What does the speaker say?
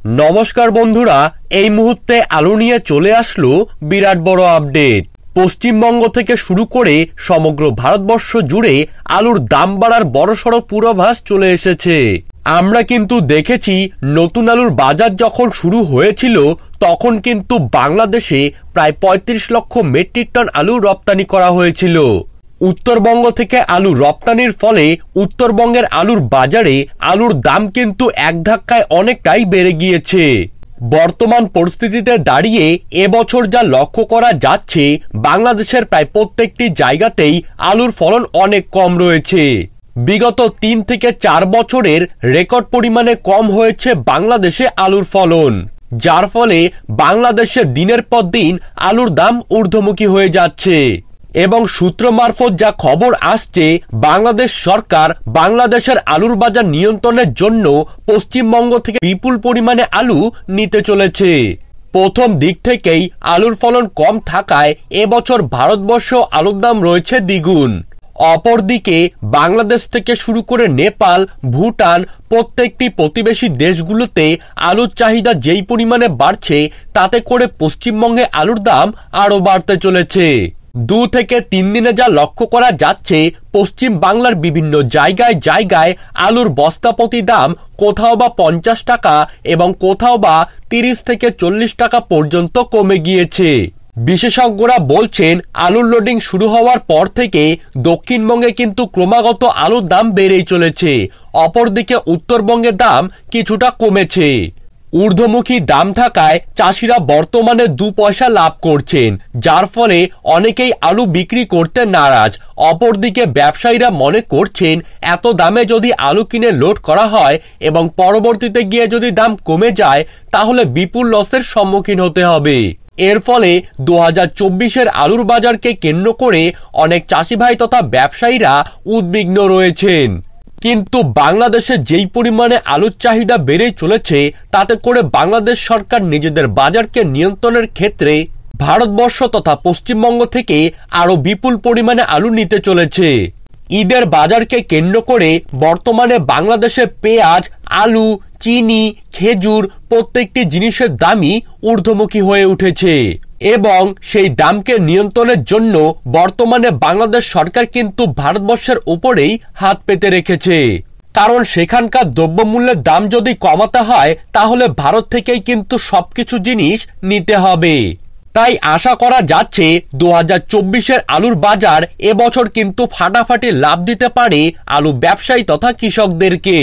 নমস্কার বন্ধুরা, এই মুহূর্তে আলু নিয়ে চলে আসলো বিরাট বড় আপডেট। পশ্চিমবঙ্গ থেকে শুরু করে সমগ্র ভারতবর্ষ জুড়ে আলুর দাম বাড়ার বড়সড় পূর্বাভাস চলে এসেছে। আমরা কিন্তু দেখেছি নতুন আলুর বাজার যখন শুরু হয়েছিল তখন কিন্তু বাংলাদেশে প্রায় ৩৫ লক্ষ মেট্রিক টন আলু রপ্তানি করা হয়েছিল। উত্তরবঙ্গ থেকে আলু রপ্তানির ফলে উত্তরবঙ্গের আলুর বাজারে আলুর দাম কিন্তু এক ধাক্কায় অনেকটাই বেড়ে গিয়েছে। বর্তমান পরিস্থিতিতে দাঁড়িয়ে এবছর যা লক্ষ্য করা যাচ্ছে, বাংলাদেশের প্রায় প্রত্যেকটি জায়গাতেই আলুর ফলন অনেক কম রয়েছে। বিগত ৩ থেকে ৪ বছরের রেকর্ড পরিমাণে কম হয়েছে বাংলাদেশে আলুর ফলন, যার ফলে বাংলাদেশে দিনের পর দিন আলুর দাম ঊর্ধ্বমুখী হয়ে যাচ্ছে। এবং সূত্র মারফত যা খবর আসছে, বাংলাদেশ সরকার বাংলাদেশের আলুর বাজার নিয়ন্ত্রণের জন্য পশ্চিমবঙ্গ থেকে বিপুল পরিমাণে আলু নিতে চলেছে। প্রথম দিক থেকেই আলুর ফলন কম থাকায় এবছর ভারতবর্ষ আলুর দাম রয়েছে দ্বিগুণ। অপরদিকে বাংলাদেশ থেকে শুরু করে নেপাল, ভুটান প্রত্যেকটি প্রতিবেশী দেশগুলোতে আলুর চাহিদা যেই পরিমাণে বাড়ছে, তাতে করে পশ্চিমবঙ্গে আলুর দাম আরও বাড়তে চলেছে। 2 থেকে 3 দিনে যা লক্ষ্য করা যাচ্ছে, পশ্চিম বাংলার বিভিন্ন জায়গায় জায়গায় আলুর বস্তাপ্রতি দাম কোথাও বা 50 টাকা এবং কোথাও বা 30 থেকে 40 টাকা পর্যন্ত কমে গিয়েছে। বিশেষজ্ঞরা বলছেন, আলুর লোডিং শুরু হওয়ার পর থেকে দক্ষিণবঙ্গে কিন্তু ক্রমাগত আলুর দাম বেড়েই চলেছে। অপরদিকে উত্তরবঙ্গের দাম কিছুটা কমেছে। ঊর্ধ্বমুখী দাম থাকায় চাষিরা বর্তমানে 2 পয়সা লাভ করছেন, যার ফলে অনেকেই আলু বিক্রি করতে নারাজ। অপরদিকে ব্যবসায়ীরা মনে করছেন, এত দামে যদি আলু কিনে লোড করা হয় এবং পরবর্তীতে গিয়ে যদি দাম কমে যায়, তাহলে বিপুল লসের সম্মুখীন হতে হবে। এর ফলে 2024-এর আলুর বাজারকে কেন্দ্র করে অনেক চাষি ভাই তথা ব্যবসায়ীরা উদ্বিগ্ন রয়েছেন। কিন্তু বাংলাদেশে যেই পরিমাণে আলুর চাহিদা বেড়ে চলেছে, তাতে করে বাংলাদেশ সরকার নিজেদের বাজারকে নিয়ন্ত্রণের ক্ষেত্রে ভারতবর্ষ তথা পশ্চিমবঙ্গ থেকে আরও বিপুল পরিমাণে আলু নিতে চলেছে। ঈদের বাজারকে কেন্দ্র করে বর্তমানে বাংলাদেশে পেঁয়াজ, আলু, চিনি, খেজুর প্রত্যেকটি জিনিসের দামই ঊর্ধ্বমুখী হয়ে উঠেছে এবং সেই দামকে নিয়ন্ত্রণের জন্য বর্তমানে বাংলাদেশ সরকার কিন্তু ভারতবর্ষের উপরেই হাত পেতে রেখেছে। কারণ সেখানকার দ্রব্যমূল্যের দাম যদি কমাতে হয়, তাহলে ভারত থেকেই কিন্তু সবকিছু জিনিস নিতে হবে। তাই আশা করা যাচ্ছে 2024-এর আলুর বাজার এবছর কিন্তু ফাটাফাটি লাভ দিতে পারে আলু ব্যবসায়ী তথা কৃষকদেরকে।